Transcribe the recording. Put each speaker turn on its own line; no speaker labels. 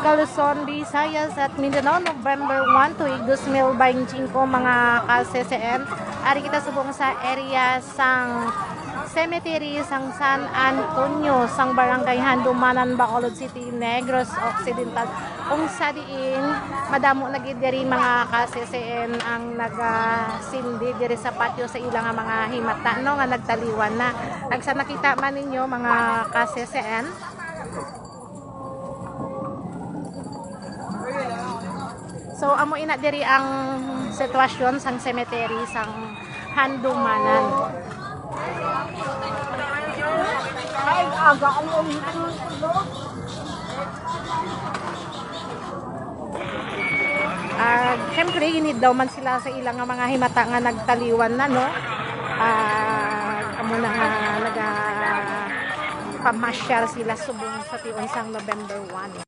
taga Luzon, Visayas at Mindanao, November 1 to 2025 mga ka-CCN. Ari kita subong sa area sang cemetery sang San Antonio, sang barangay Handumanan, Bacolod City, Negros Occidental. Kung sa diin, madamo na gid diri mga ka-CCN ang nagasindi diri sa patio sa ilang mga himata no nga nagtaliwan na. Nagsa nakita man ninyo mga ka-CCN. So amo ina diri ang sitwasyon sang cemetery sang Handumanan.
Ay, aga ano
Siyempre, hinid daw man sila sa ilang nga mga himata nga nagtaliwan na, no? Amo na nga pamasyal sila subong sa tiyon sang November 1.